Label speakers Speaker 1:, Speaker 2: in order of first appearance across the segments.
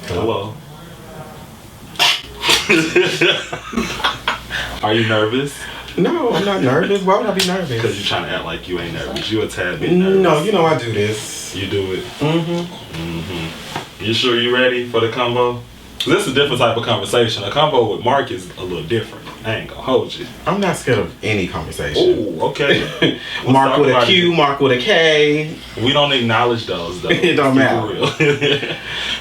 Speaker 1: Hello. Are you nervous?
Speaker 2: No, I'm not nervous. Why would I be nervous?
Speaker 1: Because you're trying to act like you ain't nervous. You a tad bit nervous.
Speaker 2: No, you know I do this.
Speaker 1: You do it.
Speaker 2: Mm-hmm.
Speaker 1: You sure you ready for the convo? This is a different type of conversation. A convo with Mark is a little different. I ain't gonna hold you.
Speaker 2: I'm not scared of any conversation.
Speaker 1: Oh, okay.
Speaker 2: Mark with a Q, Mark with a K.
Speaker 1: We don't acknowledge those though.
Speaker 2: It don't matter.
Speaker 1: For real.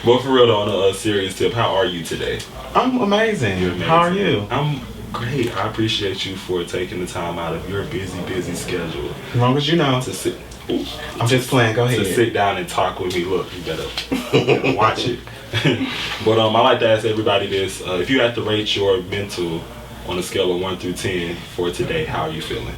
Speaker 1: But for real though, on a serious tip, how are you today?
Speaker 2: I'm amazing.
Speaker 1: You're amazing.
Speaker 2: How are you?
Speaker 1: I'm great. I appreciate you for taking the time out of your busy schedule.
Speaker 2: As long as you know.
Speaker 1: To sit.
Speaker 2: I'm just playing. Go ahead.
Speaker 1: To sit down and talk with me. Look, you better watch it. But I like to ask everybody this: if you had to rate your mental on a scale of 1 through 10 for today, how are you feeling?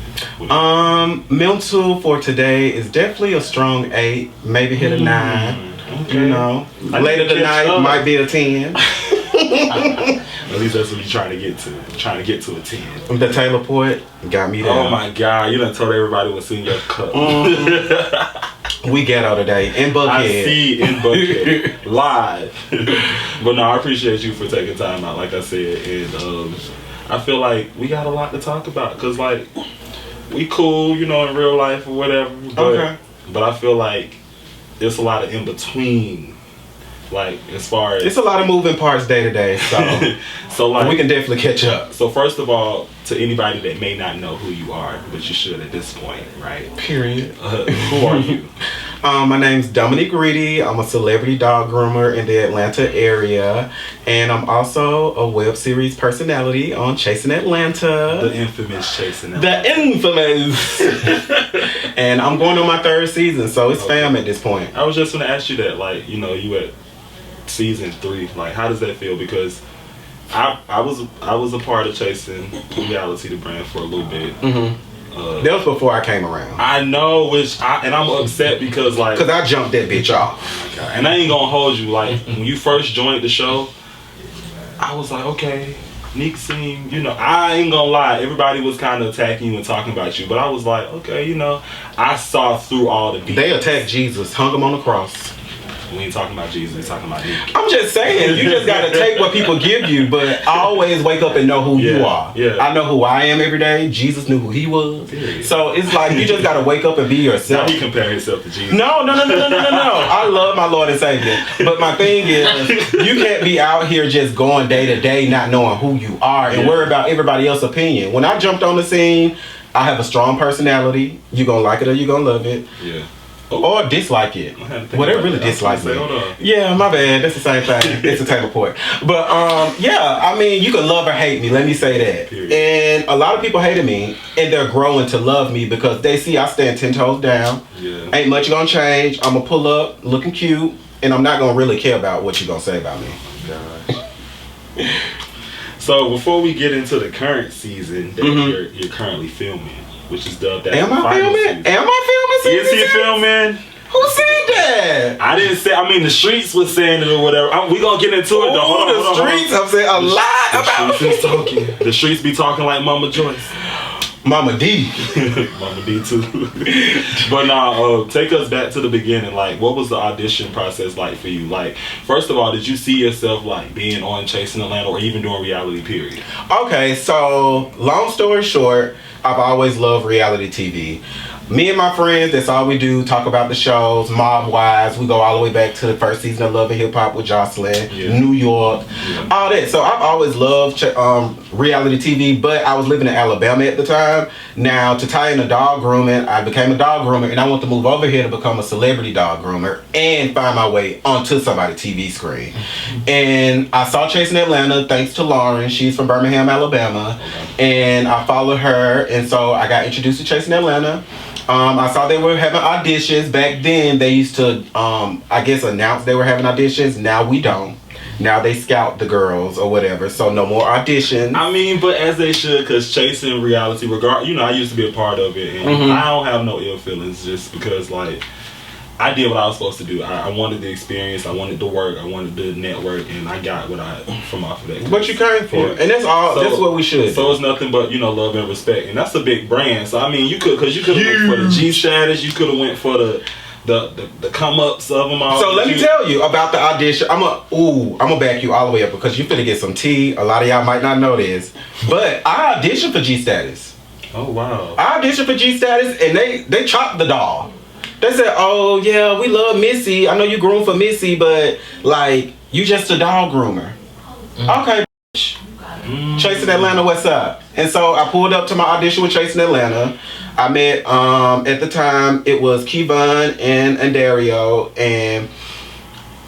Speaker 2: Mental for today is definitely a strong 8, maybe hit a 9. Okay. You know, later tonight might be a 10.
Speaker 1: At least that's what you're trying to get to. Trying to get to a 10.
Speaker 2: The Taylor Port got me there.
Speaker 1: Oh my God, you done told everybody what's in your cup.
Speaker 2: We ghetto today in Buckhead.
Speaker 1: I see in Buckhead live. But no, I appreciate you for taking time out, like I said, and I feel like we got a lot to talk about because like we cool, you know, in real life or whatever. But I feel like there's a lot of in between. Like as far as
Speaker 2: it's a lot of moving parts day to day, so like we can definitely catch up.
Speaker 1: So first of all, to anybody that may not know who you are, but you should at this point, right?
Speaker 2: Period.
Speaker 1: Who are you?
Speaker 2: My name's Dominique Reedy. I'm a celebrity dog groomer in the Atlanta area, and I'm also a web series personality on Chasing Atlanta.
Speaker 1: The infamous Chasing Atlanta.
Speaker 2: The infamous. And I'm going on my 3rd season, so it's fam at this point.
Speaker 1: I was just gonna ask you that, like, you know, you at season 3, like how does that feel? Because I was a part of Chasing Reality, the brand, for a little bit.
Speaker 2: That was before I came around.
Speaker 1: I know, and I'm upset because I
Speaker 2: jumped that bitch off.
Speaker 1: Oh my God. And I ain't gonna hold you, like when you first joined the show, I was like, okay, Nique seemed, you know, I ain't gonna lie, everybody was kind of attacking you and talking about you, but I was like, okay, you know, I saw through all the beats.
Speaker 2: They attacked Jesus, hung him on the cross.
Speaker 1: We ain't talking about Jesus, we talking about Nique.
Speaker 2: I'm just saying, you just gotta take what people give you, but always wake up and know who you are.
Speaker 1: Yeah.
Speaker 2: I know who I am every day. Jesus knew who he was.
Speaker 1: Period.
Speaker 2: So it's like you just gotta wake up and be yourself.
Speaker 1: Now he compare himself to Jesus.
Speaker 2: No. I love my Lord and Savior. But my thing is, you can't be out here just going day to day not knowing who you are and worry about everybody else's opinion. When I jumped on the scene, I have a strong personality. You gonna like it or you gonna love it.
Speaker 1: Yeah.
Speaker 2: Or dislike it. Well, they really dislike me.
Speaker 1: Hold on.
Speaker 2: Yeah, my bad. That's the same thing. It's a Taylor Port. But yeah, I mean, you can love or hate me. Let me say that.
Speaker 1: Period.
Speaker 2: And a lot of people hated me, and they're growing to love me because they see I stand 10 toes down.
Speaker 1: Yeah.
Speaker 2: Ain't much gonna change. I'm gonna pull up, looking cute, and I'm not gonna really care about what you're gonna say about me.
Speaker 1: Gosh. So before we get into the current season that you're currently filming, which is dubbed as
Speaker 2: Am I filming?
Speaker 1: Season.
Speaker 2: Am I filming?
Speaker 1: Is he filming?
Speaker 2: Who said that?
Speaker 1: I didn't say. I mean, the streets was saying it or whatever. We gonna get into it though. Hold on,
Speaker 2: the streets. I'm saying a lot about
Speaker 1: the streets is talking. The streets be talking like Mama Joyce.
Speaker 2: Mama D.
Speaker 1: Mama D too. But now, take us back to the beginning. Like, what was the audition process like for you? Like, first of all, did you see yourself like being on Chasing Atlanta or even doing reality, period?
Speaker 2: Okay, so long story short, I've always loved reality TV. Me and my friends, that's all we do, talk about the shows, mob-wise. We go all the way back to the first season of Love and Hip Hop with Jocelyn, New York, all that. So I've always loved reality TV, but I was living in Alabama at the time. Now, to tie in the dog grooming, I became a dog groomer, and I want to move over here to become a celebrity dog groomer and find my way onto somebody's TV screen. And I saw Chasing Atlanta, thanks to Lauren. She's from Birmingham, Alabama. And I followed her, and so I got introduced to Chasing Atlanta. I saw they were having auditions. Back then, they used to, I guess, announce they were having auditions. Now we don't. Now they scout the girls or whatever. So no more auditions.
Speaker 1: I mean, but as they should, because Chasing Reality, you know, I used to be a part of it. And I don't have no ill feelings just because, like, I did what I was supposed to do. I wanted the experience, I wanted the work, I wanted the network, and I got what I from off of that.
Speaker 2: What you came for, yeah. And that's all. So, that's what we should.
Speaker 1: So it's nothing but love and respect, and that's a big brand. So I mean, you could have went for the G status, you could have went for the come ups of them all.
Speaker 2: So let me tell you about the audition. I'm gonna back you all the way up because you finna get some tea. A lot of y'all might not know this, but I auditioned for G status.
Speaker 1: Oh wow!
Speaker 2: I auditioned for G status, and they chopped the doll. They said, "Oh yeah, we love Missy. I know you groomed for Missy, but like you just a doll groomer." Okay, Chasing Atlanta, what's up? And so I pulled up to my audition with Chasing Atlanta. I met at the time it was Kevon and Dario, and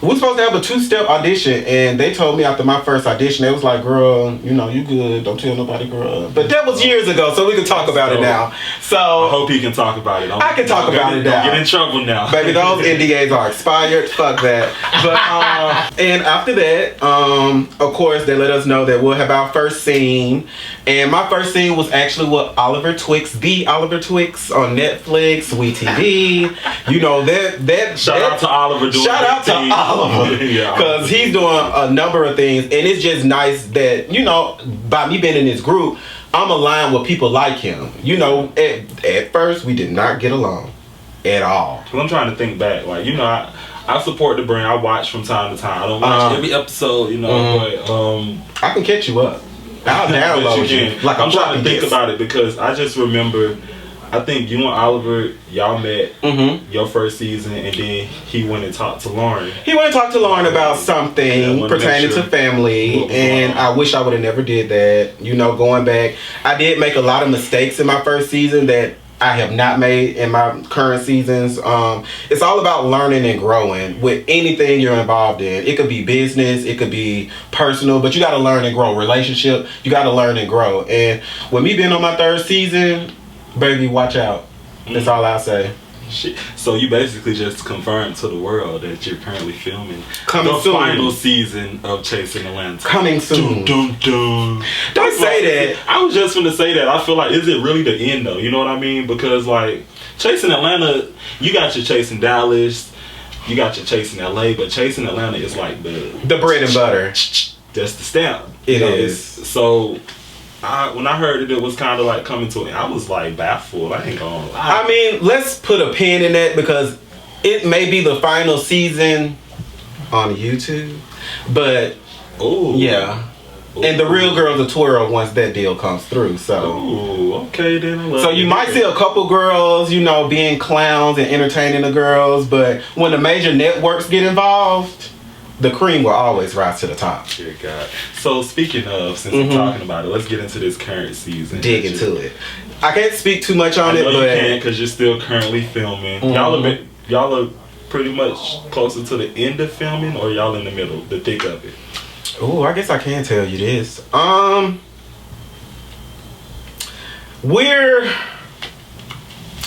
Speaker 2: we were supposed to have a 2-step audition, and they told me after my first audition, they was like, girl, you good, don't tell nobody, girl. But that was years ago, so we can talk about it now. So
Speaker 1: I hope he can talk about it.
Speaker 2: I can talk about it now.
Speaker 1: Don't get in trouble now.
Speaker 2: Baby, those NDAs are expired. Fuck that. But and after that, of course, they let us know that we'll have our first scene. And my first scene was actually with Oliver Twix, the Oliver Twix on Netflix, Sweet TV. That
Speaker 1: shout out to Oliver.
Speaker 2: Shout out to Oliver. Because he's doing a number of things. And it's just nice that, by me being in this group, I'm aligned with people like him. At first, we did not get along at all.
Speaker 1: Well, I'm trying to think back. Like, I support the brand. I watch from time to time. I don't watch every episode, but
Speaker 2: I can catch you up. I'll download you. Like
Speaker 1: I'm trying to think about it because I just remember, I think you and Oliver, y'all met your first season, and then he went and talked to Lauren.
Speaker 2: He went and talked to Lauren about something pertaining to family, and I wish I would have never did that. Going back, I did make a lot of mistakes in my first season that I have not made in my current seasons. It's all about learning and growing with anything you're involved in. It could be business, it could be personal, but you got to learn and grow. Relationship, you got to learn and grow. And with me being on my 3rd season, baby, watch out. That's all I'll say.
Speaker 1: So you basically just confirmed to the world that you're currently filming
Speaker 2: the
Speaker 1: final season of Chasing Atlanta.
Speaker 2: Coming soon.
Speaker 1: Dun, dun, dun.
Speaker 2: Don't say that.
Speaker 1: I was just gonna say that. I feel like, is it really the end though? You know what I mean? Because like Chasing Atlanta, you got your Chasing Dallas, you got your Chasing LA, but Chasing Atlanta is like the
Speaker 2: bread and butter.
Speaker 1: That's the stamp.
Speaker 2: It is.
Speaker 1: So when I heard it was kind of like coming to it, I was like baffled. I ain't gonna lie.
Speaker 2: I mean, let's put a pin in that because it may be the final season on YouTube, but yeah. Ooh. And the real girls will twirl once that deal comes through. So
Speaker 1: okay then.
Speaker 2: So you might see a couple girls, being clowns and entertaining the girls, but when the major networks get involved, the cream will always rise to the top.
Speaker 1: Dear God. So speaking of, since we're talking about it, let's get into this current season.
Speaker 2: Dig into it. I can't speak too much on it, but
Speaker 1: you can't because you're still currently filming. Y'all are pretty much closer to the end of filming, or y'all in the middle, the thick of it?
Speaker 2: Oh, I guess I can tell you this. We're,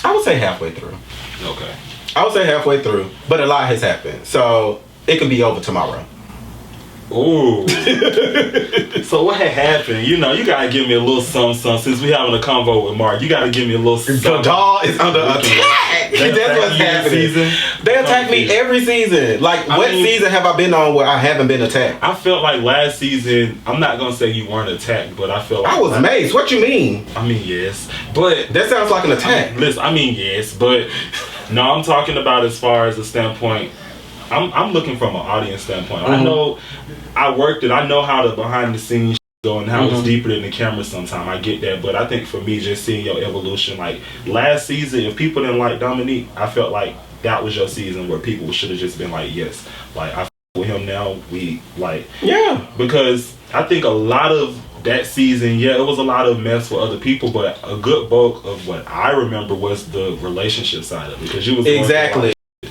Speaker 2: I would say halfway through.
Speaker 1: Okay.
Speaker 2: I would say halfway through, but a lot has happened, so it could be over tomorrow.
Speaker 1: Ooh. So what had happened? You gotta give me a little something. Since we having a convo with MARQ, you gotta give me a little something.
Speaker 2: The doll is under attack. That's what's happening. They attack me every season. Like, what season have I been on where I haven't been attacked?
Speaker 1: I felt like last season, I'm not gonna say you weren't attacked, but I felt like
Speaker 2: I was amazed. What you mean?
Speaker 1: I mean, yes, but
Speaker 2: that sounds like an attack.
Speaker 1: Yes, but no, I'm talking about as far as the standpoint. I'm looking from an audience standpoint. I know I worked it. I know how the behind the scenes go and how it's deeper than the camera sometimes. I get that. But I think for me, just seeing your evolution, like last season, if people didn't like Dominique, I felt like that was your season where people should have just been like, yes, like I with him now. We like,
Speaker 2: yeah,
Speaker 1: because I think a lot of that season, it was a lot of mess with other people, but a good bulk of what I remember was the relationship side of it, because you was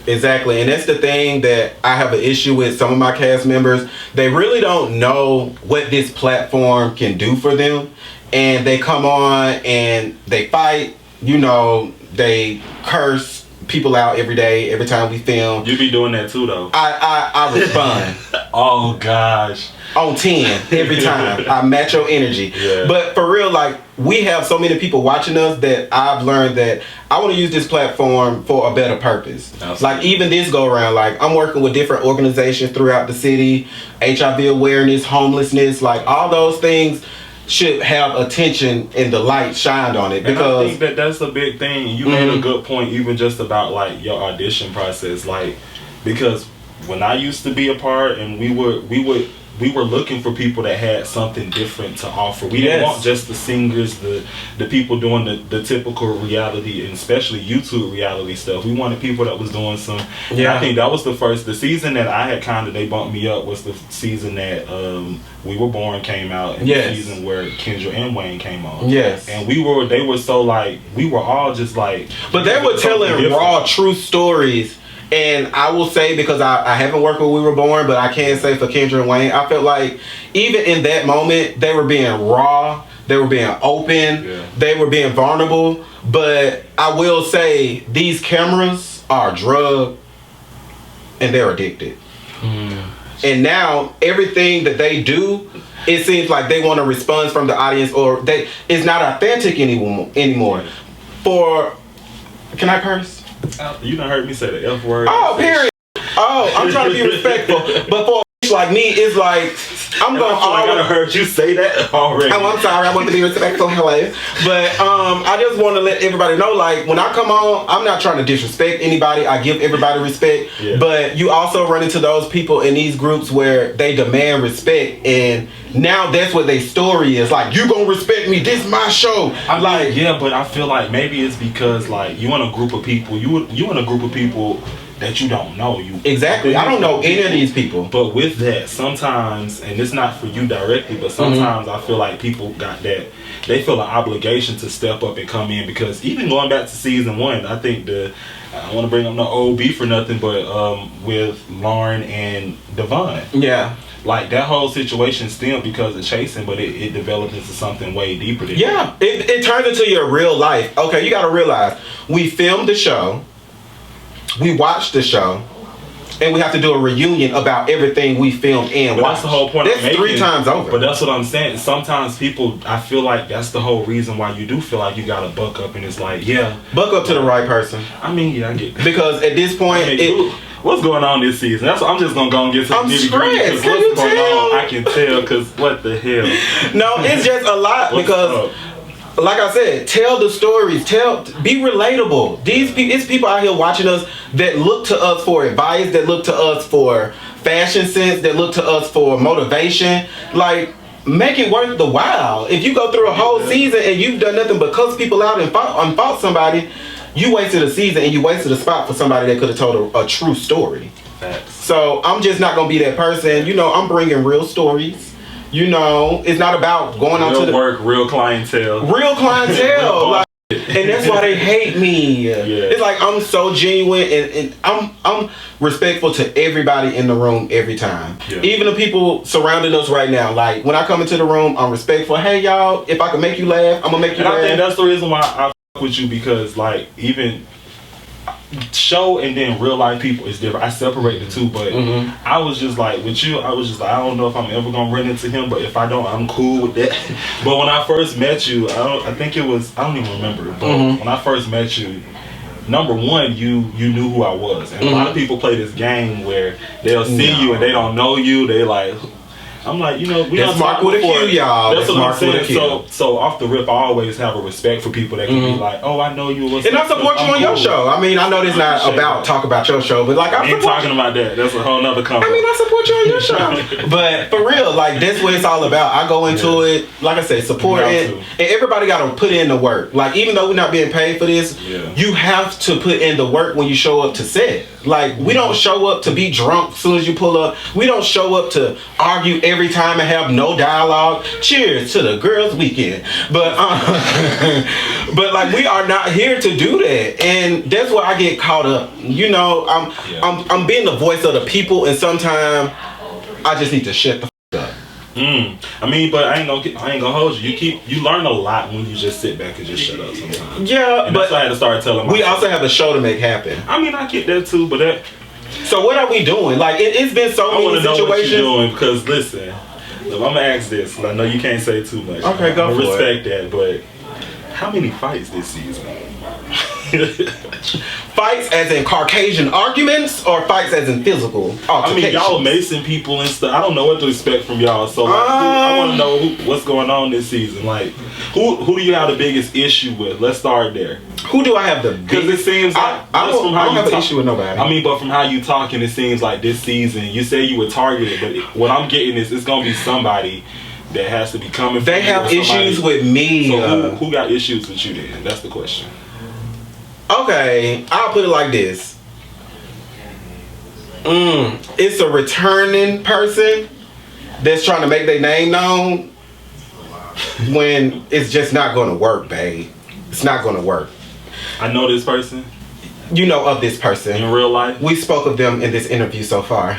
Speaker 2: Exactly, and that's the thing that I have an issue with some of my cast members. They really don't know what this platform can do for them, and they come on and they fight, they curse people out every day, every time we film.
Speaker 1: You be doing that too, though.
Speaker 2: I respond.
Speaker 1: Oh gosh.
Speaker 2: on 10 every time. I match your energy.
Speaker 1: Yeah.
Speaker 2: But for real, like, we have so many people watching us that I've learned that I want to use this platform for a better purpose.
Speaker 1: Absolutely.
Speaker 2: Like, even this go around, like, I'm working with different organizations throughout the city, HIV awareness, homelessness, like, all those things should have attention and the light shined on it, because
Speaker 1: and I think that's a big thing. You made a good point, even just about like your audition process, like, because when I used to be a part, and we were looking for people that had something different to offer. We didn't want just the singers, the people doing the typical reality, and especially YouTube reality stuff. We wanted people that was doing some. Yeah. I think that was the season that I had they bumped me up was the season that We Were Born came out, and the season where Kendra and Wayne came on. Yes. And they were so like, we were all just like,
Speaker 2: but they were telling raw, true stories. And I will say, because I haven't worked with We Were Born, but I can say for Kendra and Wayne, I felt like even in that moment, they were being raw, they were being open, they were being vulnerable. But I will say, these cameras are drugged and they're addicted. And now everything that they do, it seems like they want a response from the audience, or it's not authentic anymore. Can I curse?
Speaker 1: You done heard me say the F word.
Speaker 2: Oh, period. Oh, I'm trying to be respectful. But for a like me, it's like, I'm going to
Speaker 1: I gotta heard you say that already.
Speaker 2: Oh, I'm sorry. I want to be respectful. Hello. But I just want to let everybody know, like, when I come on, I'm not trying to disrespect anybody. I give everybody respect. Yeah. But you also run into those people in these groups where they demand respect, and now that's what their story is. Like, you gonna respect me? This is my show.
Speaker 1: Yeah, but I feel like maybe it's because, like, you in a group of people. You in a group of people that you don't know.
Speaker 2: Exactly. I don't know any of these people.
Speaker 1: But with that, sometimes, and it's not for you directly, but sometimes I feel like people got that, they feel an obligation to step up and come in, because even going back to season 1, I think I don't want to bring up no old beef or nothing, but with Lauren and Devon. Yeah. Like, that whole situation stemmed because of chasing, but it developed into something way deeper than that.
Speaker 2: It turns into your real life. Okay, you got to realize, we filmed the show, we watched the show, and we have to do a reunion about everything we filmed and watched.
Speaker 1: That's the whole point.
Speaker 2: That's 3 times over.
Speaker 1: But that's what I'm saying. Sometimes people, I feel like that's the whole reason why you do feel like you gotta buck up, and it's like,
Speaker 2: buck up to the right person.
Speaker 1: I mean, I get that.
Speaker 2: Because at this point,
Speaker 1: what's going on this season? I'm just gonna go and get some
Speaker 2: nitty-gritty. Can you tell?
Speaker 1: I can tell, because what the hell?
Speaker 2: No, it's just a lot. Because like I said, tell the stories. Be relatable. It's people out here watching us that look to us for advice, that look to us for fashion sense, that look to us for motivation. Like, make it worth the while. If you go through a whole season and you've done nothing but cuss people out and fault somebody, you wasted a season and you wasted a spot for somebody that could have told a true story. Facts. So I'm just not gonna be that person. I'm bringing real stories. It's not about going on to the
Speaker 1: work, real clientele.
Speaker 2: Like, and that's why they hate me. It's like, I'm so genuine, and I'm respectful to everybody in the room every time. Even the people surrounding us right now. Like, when I come into the room, I'm respectful. Hey, y'all, if I can make you laugh, I'm gonna make you laugh.
Speaker 1: I think that's the reason why I fuck with you, because, like, even show and then real life people is different. I separate the two, but I was just like, with you, I was just like, I don't know if I'm ever gonna run into him, but if I don't, I'm cool with that. But when I first met you, I think it was, I don't even remember, but when I first met you, number one, you knew who I was. And a lot of people play this game where they'll see you and they don't know you. They like, I'm like, we
Speaker 2: don't MARQ with a Q, y'all.
Speaker 1: That's what I'm saying. So off the rip, I always have a respect for people that can be like, oh, I know you.
Speaker 2: And I support you on your show. I mean, I know this not about talk about your show, but like,
Speaker 1: I ain't talking about that. That's a whole nother convo.
Speaker 2: I mean, I support you on your show. But for real, like, that's what it's all about. I go into it, like I said, support it. And everybody got to put in the work. Like, even though we're not being paid for this, you have to put in the work when you show up to set. Like, we don't show up to be drunk as soon as you pull up. We don't show up to argue every time and have no dialogue. Cheers to the girls' weekend. But but like, we are not here to do that, and that's where I get caught up. I'm being the voice of the people, and sometimes I just need to shut the up.
Speaker 1: I mean, but I ain't gonna hold you. You learn a lot when you just sit back and just shut up sometimes.
Speaker 2: Yeah,
Speaker 1: and but that's why I had to start telling myself.
Speaker 2: We also have a show to make happen.
Speaker 1: I mean, I get that too, but that.
Speaker 2: So what are we doing? Like, it's been so many situations.
Speaker 1: I want to know what you're doing, because listen, I'm gonna ask this, 'cause I know you can't say too much.
Speaker 2: Okay, go
Speaker 1: I
Speaker 2: for
Speaker 1: respect that, but how many fights this season?
Speaker 2: Fights as in Caucasian arguments or fights as in physical
Speaker 1: I mean,
Speaker 2: altercations?
Speaker 1: y'all macing people and stuff. I don't know what to expect from y'all. So like, I want to know what's going on this season. Like, who do you have the biggest issue with? Let's start there.
Speaker 2: Who do I have the
Speaker 1: Because it seems like
Speaker 2: I don't have an issue with nobody.
Speaker 1: I mean, but from how you talking, it seems like this season you say you were targeted, but what I'm getting is it's gonna be somebody that has to be coming.
Speaker 2: They have issues with me.
Speaker 1: So who got issues with you then? That's the question.
Speaker 2: Okay, I'll put it like this. It's a returning person that's trying to make their name known when it's just not going to work, babe. It's not going to work.
Speaker 1: I know this person.
Speaker 2: You know of this person.
Speaker 1: In real life?
Speaker 2: We spoke of them in this interview so far.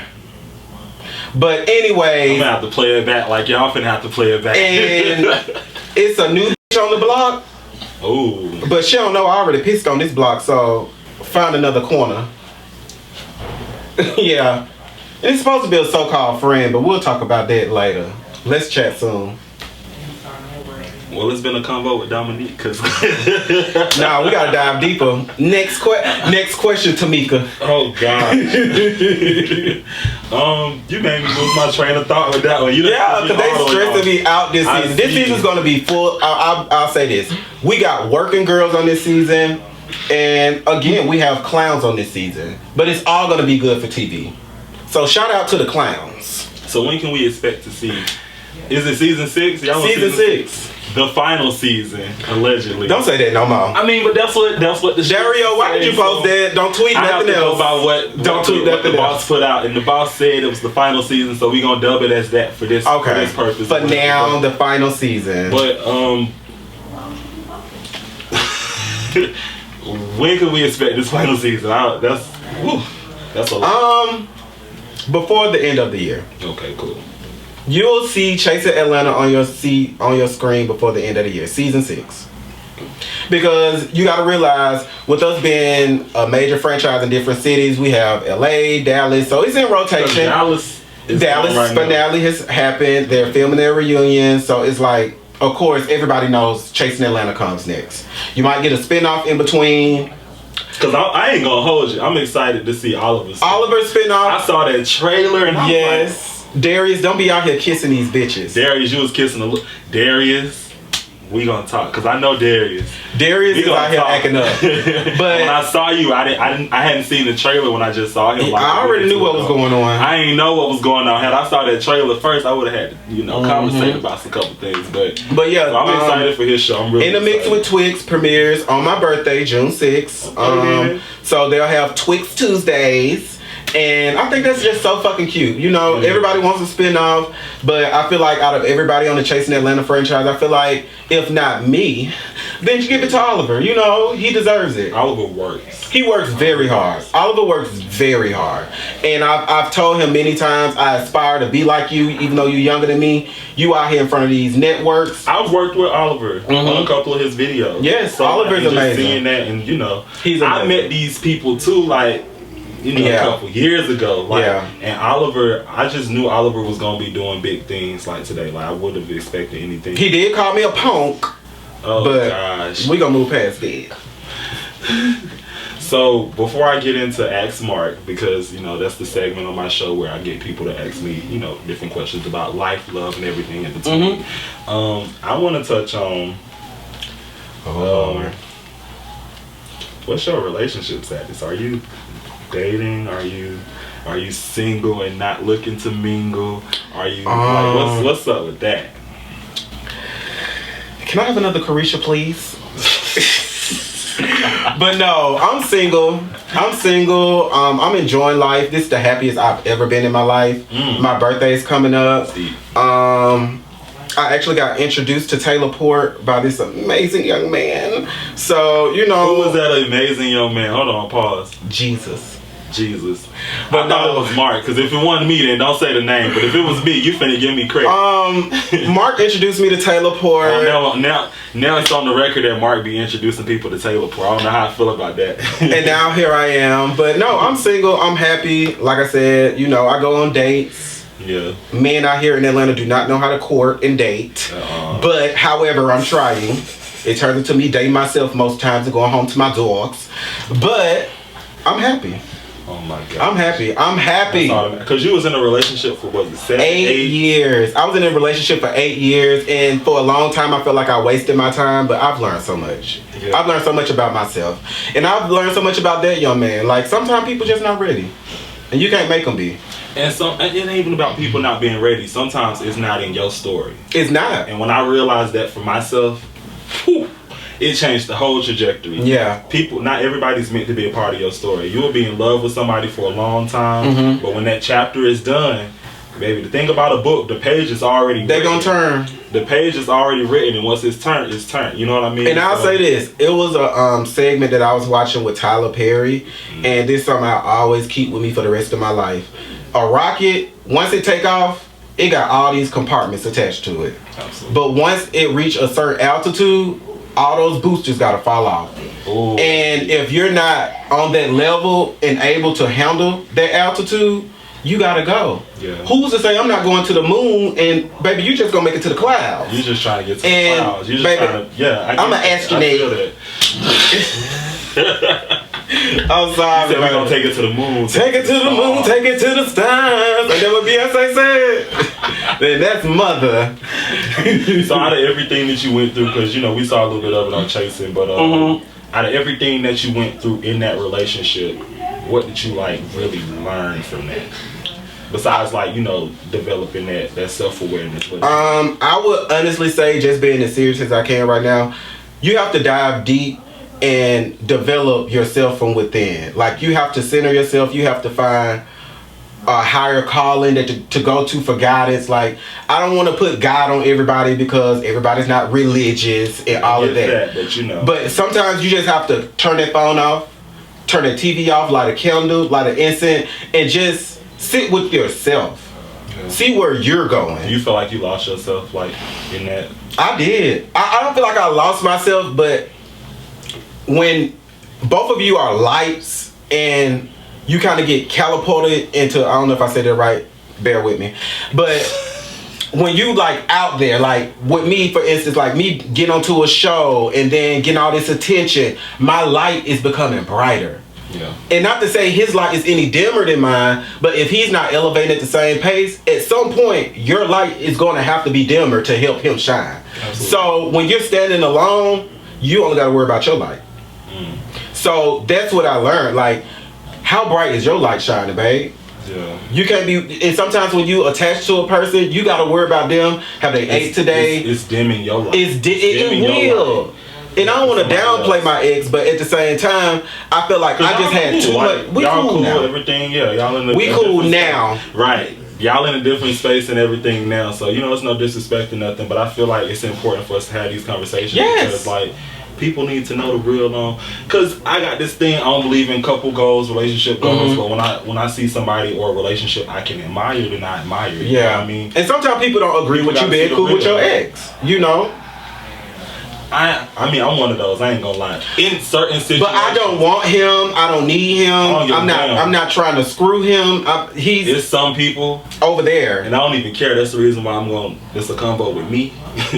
Speaker 2: But anyway,
Speaker 1: I'm gonna have to play it back. Like y'all finna have to play it back.
Speaker 2: And it's a new bitch on the block.
Speaker 1: Oh.
Speaker 2: But she don't know I already pissed on this block, so find another corner. Yeah. And it's supposed to be a so-called friend, but we'll talk about that later. Let's chat soon.
Speaker 1: Well, it's been a convo with Dominique, cause
Speaker 2: Nah, we gotta dive deeper. Next question, Tamika.
Speaker 1: Oh God. You made me lose my train of thought with that one.
Speaker 2: Yeah, because they stressing me out this season. This season's gonna be full. I'll say this: we got working girls on this season, and again, we have clowns on this season. But it's all gonna be good for TV. So shout out to the clowns.
Speaker 1: So when can we expect to see? Is it season 6? Y'all on
Speaker 2: Season 6.
Speaker 1: The final season, allegedly.
Speaker 2: Don't say that no more.
Speaker 1: I mean, but that's what the
Speaker 2: Dario, why did you post that? Don't tweet nothing else.
Speaker 1: About what the boss put out, and the boss said it was the final season, so we gonna dub it as that for this purpose.
Speaker 2: But now the final season.
Speaker 1: But when can we expect this final season? That's a lot.
Speaker 2: Before the end of the year.
Speaker 1: Okay, cool.
Speaker 2: You'll see Chasing Atlanta on your screen before the end of the year, season 6. Because you got to realize, with us being a major franchise in different cities, we have LA, Dallas, so it's in rotation.
Speaker 1: Dallas
Speaker 2: finale has happened. They're filming their reunion, so it's like, of course, everybody knows Chasing Atlanta comes next. You might get a spinoff in between.
Speaker 1: Cause I ain't gonna hold you. I'm excited to see Oliver's
Speaker 2: spinoff.
Speaker 1: I saw that trailer and I was like,
Speaker 2: Darius, don't be out here kissing these bitches.
Speaker 1: Darius, you was kissing Darius, we gonna talk, cause I know Darius.
Speaker 2: Darius is out here acting up. But
Speaker 1: when I saw you, I hadn't seen the trailer when I just saw him. Like,
Speaker 2: I already knew what was going on.
Speaker 1: I ain't know what was going on. Had I saw that trailer first, I would have had to, conversate about some couple things. But yeah, so I'm excited for his show. I'm really
Speaker 2: In the Mix with Twix premieres on my birthday, June 6th. So they'll have Twix Tuesdays. And I think that's just so fucking cute. Everybody wants a spin-off, but I feel like out of everybody on the Chasing Atlanta franchise, I feel like if not me, then you give it to Oliver. He deserves it.
Speaker 1: Oliver works.
Speaker 2: He works very hard. Oliver works very hard. And I've told him many times, I aspire to be like you, even though you're younger than me. You out here in front of these networks.
Speaker 1: I've worked with Oliver on a couple of his videos.
Speaker 2: Yes, so Oliver's amazing.
Speaker 1: Seeing that, and
Speaker 2: he's amazing.
Speaker 1: I met these people too, like, a couple years ago. And Oliver, I just knew Oliver was gonna be doing big things like today. Like, I wouldn't have expected anything.
Speaker 2: He did call me a punk.
Speaker 1: Oh
Speaker 2: but
Speaker 1: gosh.
Speaker 2: We gonna move past that.
Speaker 1: So before I get into Ask MARQ, because that's the segment on my show where I get people to ask me different questions about life, love, and everything in between. I want to touch on what's your relationship status? Are you dating? Are you single and not looking to mingle? Are you like, what's up with that?
Speaker 2: Can I have another Carisha, please? But no, I'm single. I'm enjoying life. This is the happiest I've ever been in my life. My birthday is coming up. I actually got introduced to Taylor Port by this amazing young man. So,
Speaker 1: Who was that amazing young man? Hold on, pause.
Speaker 2: Jesus.
Speaker 1: But I thought it was MARQ, because if it wasn't me, then don't say the name. But if it was me, you finna give me credit.
Speaker 2: MARQ introduced me to Taylor Port.
Speaker 1: Now it's on the record that MARQ be introducing people to Taylor Port. I don't know how I feel about that.
Speaker 2: And now here I am. But no, I'm single. I'm happy. Like I said, I go on dates.
Speaker 1: Yeah.
Speaker 2: Men out here in Atlanta do not know how to court and date. But, however, I'm trying. It turns into me dating myself most times and going home to my dogs. But I'm happy.
Speaker 1: Oh my God.
Speaker 2: I'm happy.
Speaker 1: Because you was in a relationship for what,
Speaker 2: 8 years. I was in a relationship for 8 years, and for a long time I felt like I wasted my time, but I've learned so much. Yeah. I've learned so much about myself. And I've learned so much about that young man. Like, sometimes people just not ready. And you can't make them be.
Speaker 1: And it ain't even about people not being ready. Sometimes it's not in your story.
Speaker 2: It's not.
Speaker 1: And when I realized that for myself, whew, it changed the whole trajectory.
Speaker 2: Yeah.
Speaker 1: People, not everybody's meant to be a part of your story. You'll be in love with somebody for a long time, but when that chapter is done, baby, the thing about a book, the page is already written.
Speaker 2: They're gonna turn.
Speaker 1: The page is already written, and once it's turned, it's turned. You know what I mean?
Speaker 2: And I'll say this. It was a segment that I was watching with Tyler Perry, and this is something I always keep with me for the rest of my life. A rocket, once it take off, it got all these compartments attached to it.
Speaker 1: Absolutely.
Speaker 2: But once it reach a certain altitude, all those boosters gotta fall off. Ooh. And if you're not on that level and able to handle that altitude, you gotta go. Yeah. Who's to say I'm not going to the moon and baby, you just gonna make it to the clouds?
Speaker 1: You just trying to get to the clouds. You just baby, trying to, yeah.
Speaker 2: I'm an astronaut. I'm sorry.
Speaker 1: He said we're gonna take it to the moon.
Speaker 2: Take it to the moon, take it to the stars. And then what Beyonce said, then that's mother.
Speaker 1: So out of everything that you went through, because you know we saw a little bit of it on Chasing, but out of everything that you went through in that relationship, what did you like really learn from that? Besides, like, you know, developing that self-awareness.
Speaker 2: I would honestly say, just being as serious as I can right now, you have to dive deep and develop yourself from within. Like, you have to center yourself. You have to find a higher calling to go to for guidance. Like, I don't want to put God on everybody because everybody's not religious and all of that.
Speaker 1: But you know.
Speaker 2: But sometimes you just have to turn that phone off, turn that TV off, light a candle, light an incense, and just sit with yourself. Yeah. See where you're going.
Speaker 1: Do you feel like you lost yourself, like, in that?
Speaker 2: I did. I don't feel like I lost myself, but when both of you are lights and you kind of get catapulted into, I don't know if I said that right, bear with me, but when you like out there, like with me, for instance, like me getting onto a show and then getting all this attention, my light is becoming brighter. Yeah. And not to say his light is any dimmer than mine, but if he's not elevating at the same pace, at some point your light is going to have to be dimmer to help him shine. Absolutely. So when you're standing alone, you only got to worry about your light. So that's what I learned. Like, how bright is your light shining, babe? Yeah. You can't be, and sometimes when you attach to a person, you got to worry about them. Have they ate today?
Speaker 1: It's dimming your light.
Speaker 2: It will. And I don't want to downplay my ex, but at the same time, I feel like I just had too much. We
Speaker 1: y'all
Speaker 2: cool now.
Speaker 1: Everything, yeah. Y'all in the
Speaker 2: we cool now,
Speaker 1: right? Y'all in a different space and everything now. So you know, it's no disrespect or nothing, but I feel like it's important for us to have these conversations.
Speaker 2: Yes.
Speaker 1: Because like people need to know the real. Because I got this thing. I don't believe in couple goals, relationship goals, but when I see somebody or a relationship I can admire, then I admire it.
Speaker 2: Yeah,
Speaker 1: you know what I mean.
Speaker 2: And sometimes people don't agree with you being cool with your ex. You know.
Speaker 1: I mean, I'm one of those. I ain't gonna lie. In certain situations,
Speaker 2: but I don't want him. I don't need him. I'm not trying to screw him.
Speaker 1: It's some people
Speaker 2: over there,
Speaker 1: and I don't even care. That's the reason why I'm going. It's a combo with me.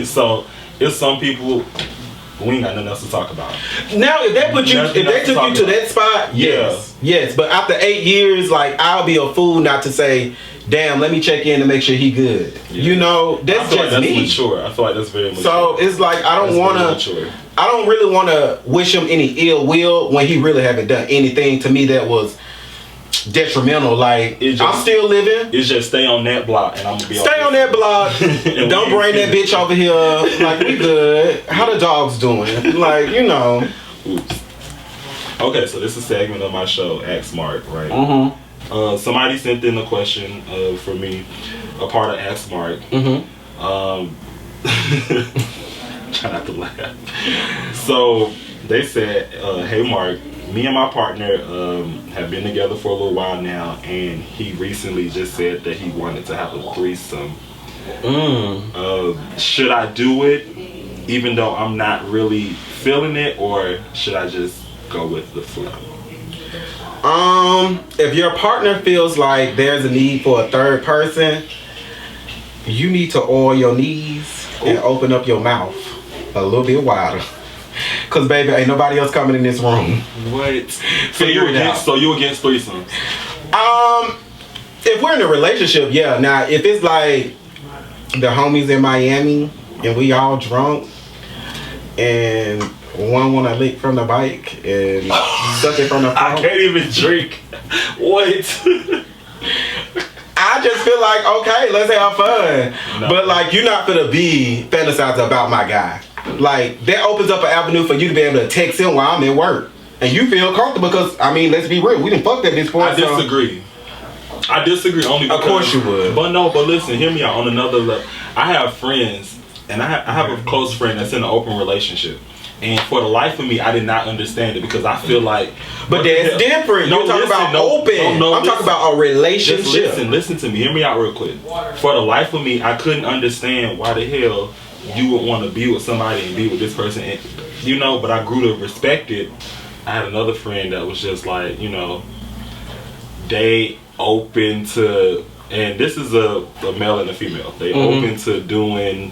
Speaker 1: So it's some people. We ain't got nothing else to talk about.
Speaker 2: Now, if they put you, if they took you to that spot, yes. But after 8 years, like I'll be a fool not to say, damn, let me check in to make sure he good. Yeah. You know, that's just
Speaker 1: like
Speaker 2: me.
Speaker 1: Mature. I feel like that's very mature.
Speaker 2: So it's like I don't really want to wish him any ill will when he really haven't done anything to me that was detrimental. Like I'm still living.
Speaker 1: It's just stay on that block, and I'm gonna be
Speaker 2: stay on that block. Don't bring that bitch over here. Like we good. How the dogs doing? Like you know.
Speaker 1: Oops. Okay, so this is a segment of my show, Ask MARQ, right? Somebody sent in a question for me, a part of Ask MARQ. Try not to laugh. So they said, "Hey Mark, me and my partner have been together for a little while now, and he recently just said that he wanted to have a threesome. Should I do it, even though I'm not really feeling it, or should I just go with the flow?"
Speaker 2: If your partner feels like there's a need for a third person, you need to oil your knees and open up your mouth a little bit wider. Cause baby, ain't nobody else coming in this room.
Speaker 1: What?
Speaker 2: Figure it out.
Speaker 1: So you against threesomes?
Speaker 2: If we're in a relationship, yeah. Now, if it's like the homies in Miami and we all drunk and one want to lick from the bike and suck it from the phone.
Speaker 1: I can't even drink. What?
Speaker 2: I just feel like, okay, let's have fun. No. But like, you're not gonna be fantasizing about my guy. Like, that opens up an avenue for you to be able to text him while I'm at work. And you feel comfortable because, I mean, let's be real. We didn't fuck at this point.
Speaker 1: I disagree. I disagree only because...
Speaker 2: Of course you would.
Speaker 1: But listen, hear me out on another level. I have friends, and I have a close friend that's in an open relationship. And for the life of me, I did not understand it because I feel like...
Speaker 2: But that's different. You're talking about open. I'm talking about a relationship.
Speaker 1: Just listen to me. Hear me out real quick. For the life of me, I couldn't understand why the hell you would want to be with somebody and be with this person. And, you know, but I grew to respect it. I had another friend that was just like, you know, they open to... And this is a male and a female. They open to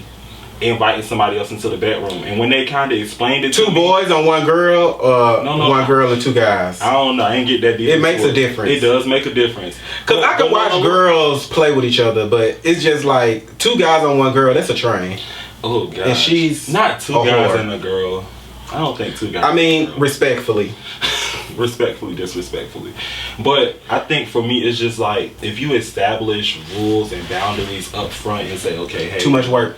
Speaker 1: inviting somebody else into the bedroom, and when they kind of explained it to
Speaker 2: two boys on one girl, one girl and two guys.
Speaker 1: I don't know. I didn't get that deep.
Speaker 2: It makes a difference.
Speaker 1: It does make a difference.
Speaker 2: Cause I can watch girls play with each other, but it's just like two guys on one girl. That's a train.
Speaker 1: Oh God.
Speaker 2: And she's
Speaker 1: not two guys and a girl. I don't think two guys.
Speaker 2: I mean, respectfully.
Speaker 1: Disrespectfully. But I think for me, it's just like if you establish rules and boundaries up front and say, okay, hey,
Speaker 2: too much work.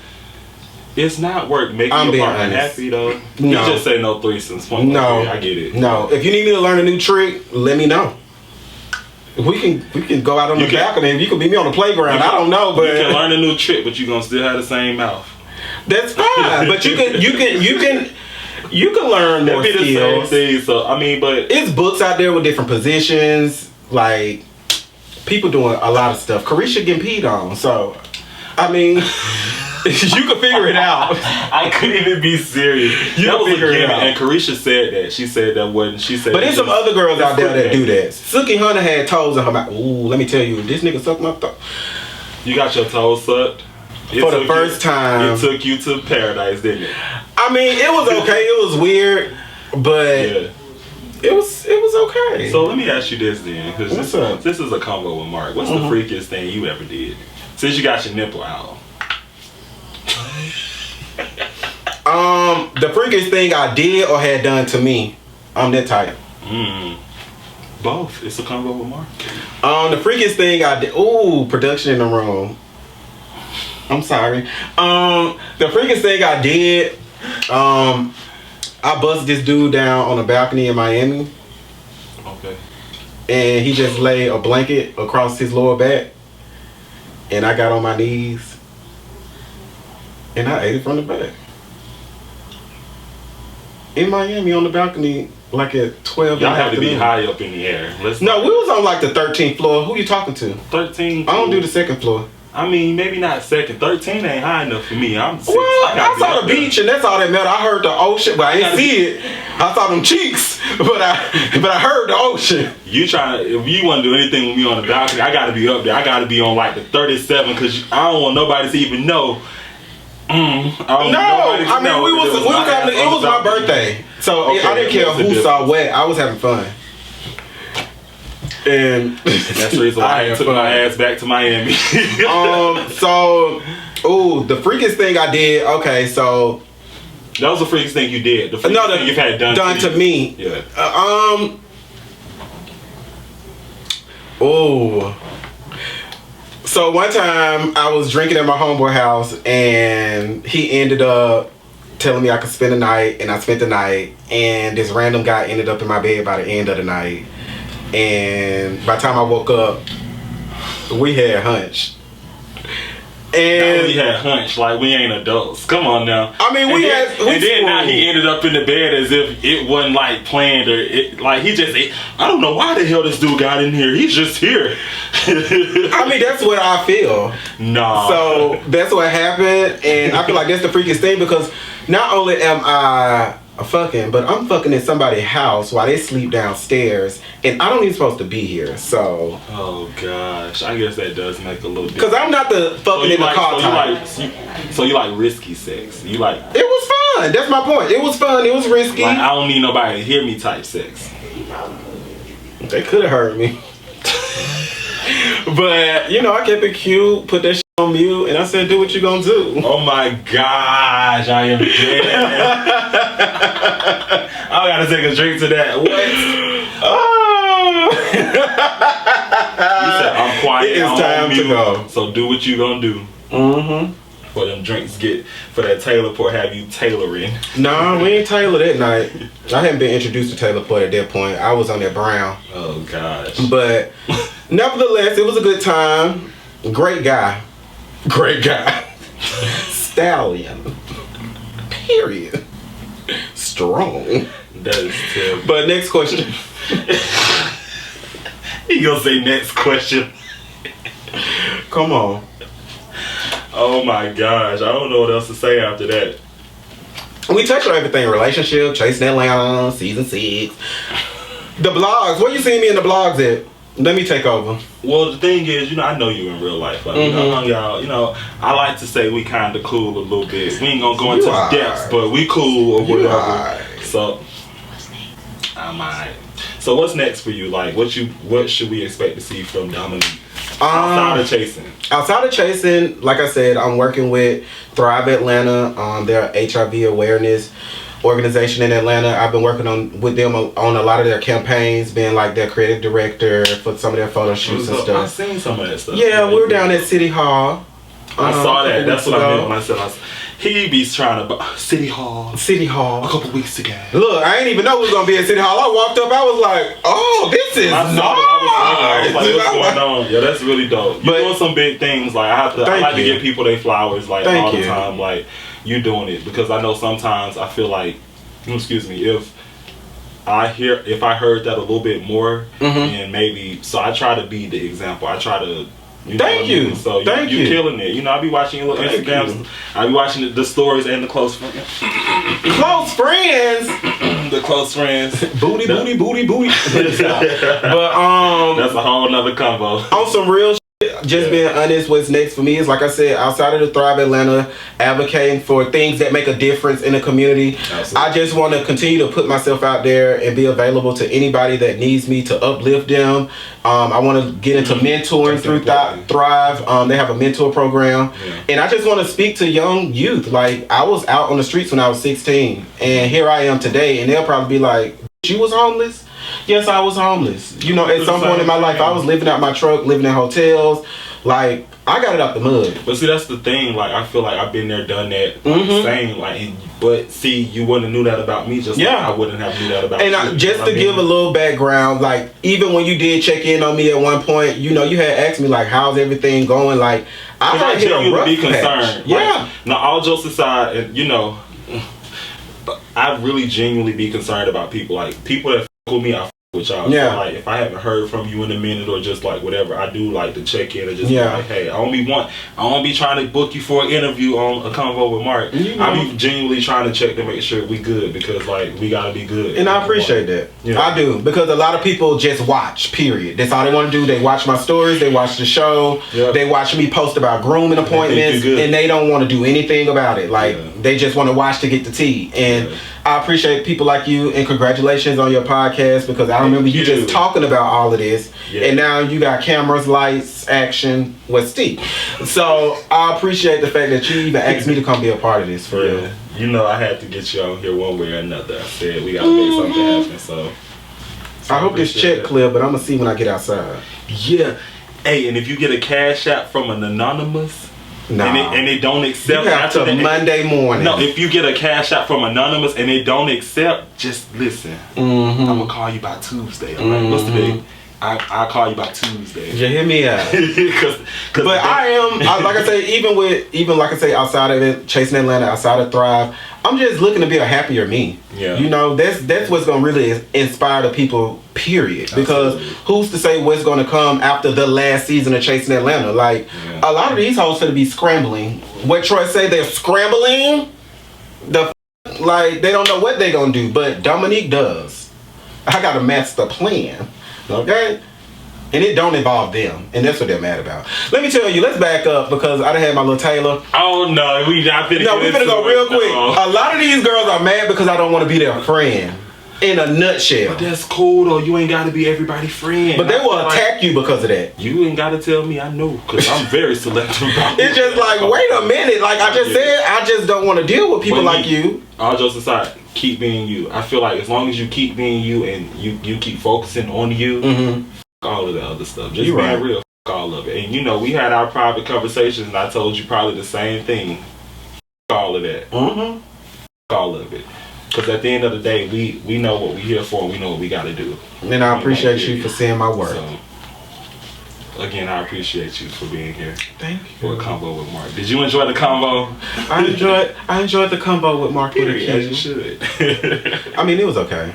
Speaker 1: It's not work making your partner happy though.
Speaker 2: No.
Speaker 1: You just say no threesomes.
Speaker 2: No,
Speaker 1: I get it.
Speaker 2: No, if you need me to learn a new trick, let me know. We can go out on the balcony. You can meet me on the playground. I don't know, but
Speaker 1: you can learn a new trick, but you're gonna still have the same mouth.
Speaker 2: That's fine. But you can learn more skills.
Speaker 1: Thing, so I mean, but
Speaker 2: it's books out there with different positions. Like people doing a lot of stuff. Carisha getting peed on, so I mean. You can figure it out.
Speaker 1: I couldn't even be serious.
Speaker 2: That was figure it out.
Speaker 1: And Carisha said that. She said that wasn't. She said.
Speaker 2: But there's some other girls out there that do that. Suki Hunter had toes in her mouth. Ooh, let me tell you, this nigga sucked my toe.
Speaker 1: You got your toes sucked
Speaker 2: for the first time.
Speaker 1: It took you to paradise, didn't it?
Speaker 2: I mean, it was okay. It was weird, but it was okay.
Speaker 1: So let me ask you this then, because this is a convo with Mark. What's the freakiest thing you ever did since you got your nipple out?
Speaker 2: The freakiest thing I did or had done to me, I'm that type.
Speaker 1: Both. It's a convo with Mark.
Speaker 2: The freakiest thing I did. Ooh, production in the room. I'm sorry. The freakiest thing I did, I busted this dude down on a balcony in Miami.
Speaker 1: Okay.
Speaker 2: And he just laid a blanket across his lower back, and I got on my knees, and I ate it from the back. In Miami on the balcony, like at 12.
Speaker 1: Y'all have to be high up in the air.
Speaker 2: No, we was on like the 13th floor. Who you talking to?
Speaker 1: 13.
Speaker 2: I don't do the second floor.
Speaker 1: I mean, maybe not second. 13 ain't high enough for me. I'm 6.
Speaker 2: Well, I saw the beach and that's all that mattered. I heard the ocean, but I didn't see it. I saw them cheeks, but I heard the ocean.
Speaker 1: If you want to do anything with me on the balcony, I got to be up there. I got to be on like the 37 because I don't want nobody to even know. It was my birthday, so I didn't care who saw what. I was having fun, and that's the reason why I took my ass back to Miami.
Speaker 2: The freakiest thing I did. Okay, so
Speaker 1: that was the freakiest thing you did. The freakiest thing you've had done
Speaker 2: to me.
Speaker 1: Yeah.
Speaker 2: So one time I was drinking at my homeboy house and he ended up telling me I could spend the night, and I spent the night, and this random guy ended up in my bed by the end of the night, and by the time I woke up we had hunch. And
Speaker 1: we had hunch like we ain't adults. Come on now.
Speaker 2: I mean,
Speaker 1: now he ended up in the bed as if it wasn't like planned or I don't know why the hell this dude got in here. He's just here.
Speaker 2: I mean, that's what I feel.
Speaker 1: Nah.
Speaker 2: So that's what happened, and I feel like that's the freakiest thing because not only am I but I'm fucking in somebody's house while they sleep downstairs, and I don't even supposed to be here. So.
Speaker 1: Oh gosh, I guess that does make a little difference.
Speaker 2: Cause I'm not the fucking in the car type.
Speaker 1: So you like risky sex? You like?
Speaker 2: It was fun. That's my point. It was fun. It was risky.
Speaker 1: Like I don't need nobody to hear me type sex.
Speaker 2: They could have heard me. But you know, I kept it cute. Put that shit on mute, and I said, "Do what you gonna do."
Speaker 1: Oh my gosh, I am dead. I gotta take a drink to that. What?
Speaker 2: Oh.
Speaker 1: You said I'm quiet.
Speaker 2: It's time to go.
Speaker 1: So do what you gonna do.
Speaker 2: Mm-hmm.
Speaker 1: For them drinks for that Taylor Port, have you tailoring?
Speaker 2: Nah, we ain't Taylor that night. I hadn't been introduced to Taylor Port at that point. I was on that brown.
Speaker 1: Oh gosh.
Speaker 2: But nevertheless, it was a good time. Great guy. Stallion. Period. Strong.
Speaker 1: That is terrible.
Speaker 2: But next question.
Speaker 1: He gonna say next question.
Speaker 2: Come on.
Speaker 1: Oh my gosh, I don't know what else to say after that.
Speaker 2: We touched on everything: relationship, Chasing Atlanta, season 6, the blogs. Where you seeing me in the blogs at? Let me take over.
Speaker 1: Well, the thing is, you know, I know you in real life. Like, you know, y'all, you know, I like to say we kind of cool a little bit. We ain't gonna go into the depths, but we cool or whatever. So, I'm alright. So, what's next for you? Like, what should we expect to see from Dominique? Outside of chasing, like I said, I'm working with Thrive Atlanta. They're an HIV awareness organization in Atlanta. I've been working with them on a lot of their campaigns, being like their creative director for some of their photo shoots and stuff. I've seen some of that stuff.
Speaker 2: Yeah, we were down at City Hall.
Speaker 1: I saw that. That's what I meant when I said he be trying to City Hall a couple weeks ago.
Speaker 2: Look, I didn't even know we was gonna be at City Hall. I walked up, I was like, "Oh, this is nice."
Speaker 1: I was like, "What's going on?" Yeah, that's really dope. You're doing some big things. Like I like to give people their flowers, like all the time. Like you doing it because I know sometimes I feel like, excuse me, if I heard that a little bit more, and maybe so I try to be the example. I try to.
Speaker 2: Thank you.
Speaker 1: So you're killing it. You know, I be watching your little Instagrams. I be watching the stories and the close friends.
Speaker 2: Close friends.
Speaker 1: The close friends.
Speaker 2: Booty. But
Speaker 1: that's a whole nother combo.
Speaker 2: On some real shit, just being honest, what's next for me is, like I said, outside of the Thrive Atlanta, advocating for things that make a difference in the community. Absolutely. I just want to continue to put myself out there and be available to anybody that needs me to uplift them. I want to get into mentoring through Thrive. They have a mentor program. And I just want to speak to young youth. Like, I was out on the streets when I was 16, and here I am today, and they'll probably be like, "You was homeless?" Yes, I was homeless. You know, at some point in my life, I was living out my truck, living in hotels. Like, I got it out the mud.
Speaker 1: But see, that's the thing. Like, I feel like I've been there, done that. Same. Like, but see, you wouldn't have knew that about me. Just like I wouldn't have knew that about you.
Speaker 2: And just to give a little background, like, even when you did check in on me at one point, you know, you had asked me like, "How's everything going?" Like, I genuinely be concerned.
Speaker 1: Yeah. Now, all jokes aside, and you know, I really genuinely be concerned about people. Like, people that with me, I with y'all. Yeah. So, like, if I haven't heard from you in a minute or just like whatever, I do like to check in and just be like, "Hey, I don't be trying to book you for an interview on a convo with Mark. You know, I be genuinely trying to check to make sure we good because like we gotta be good."
Speaker 2: And I appreciate that. Yeah. I do, because a lot of people just watch. Period. That's all they want to do. They watch my stories. They watch the show. Yep. They watch me post about grooming appointments, and they don't want to do anything about it. Like they just want to watch to get the tea. And I appreciate people like you, and congratulations on your podcast, because I remember you just talking about all of this, and now you got cameras, lights, action with Steve. So I appreciate the fact that you even asked me to come be a part of this, for real.
Speaker 1: You know, I had to get you on here one way or another. I said we gotta make something happen. So
Speaker 2: I hope this check clear, but I'm gonna see when I get outside.
Speaker 1: Yeah. Hey, and if you get a cash app from an anonymous, and they don't accept,
Speaker 2: you have to Monday morning.
Speaker 1: No, if you get a cash out from anonymous and they don't accept, just listen. I'm gonna call you by Tuesday. I'm like, what's the day? I'll call you by Tuesday.
Speaker 2: You hear me out? But I am, like I say, even like I say, outside of it, Chasing Atlanta, outside of Thrive, I'm just looking to be a happier me. Yeah. You know, that's what's gonna really inspire the people. Period. Because who's to say what's gonna come after the last season of Chasing Atlanta? Like a lot of these hoes gonna be scrambling. What Troy say, they're scrambling. The like they don't know what they gonna do, but Dominique does. I got a master plan, okay? And it don't involve them, and that's what they're mad about. Let me tell you, let's back up because I done had my little Taylor.
Speaker 1: Oh no, we not finna.
Speaker 2: No, we finna go real quick.
Speaker 1: No.
Speaker 2: A lot of these girls are mad because I don't want to be their friend. In a nutshell.
Speaker 1: But that's cool though. You ain't gotta be everybody's friend.
Speaker 2: But they will attack you because of that.
Speaker 1: You ain't gotta tell me. I know, because I'm very selective about
Speaker 2: It's just like, wait a minute. Like I just said, I just don't want to deal with people like you.
Speaker 1: All jokes aside, keep being you. I feel like as long as you keep being you and you keep focusing on you, all of the other stuff. Just being real, all of it. And you know, we had our private conversations and I told you probably the same thing. All of that. All of it. Because at the end of the day, we know what we're here for and we know what we got to do.
Speaker 2: And I appreciate you for seeing my work.
Speaker 1: So, again, I appreciate you for being here.
Speaker 2: Thank you.
Speaker 1: For a convo with Mark. Did you enjoy the convo?
Speaker 2: I enjoyed the convo with Mark.
Speaker 1: As you should.
Speaker 2: I mean, it was okay.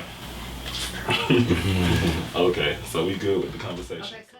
Speaker 1: Okay, so we good with the conversation. Okay.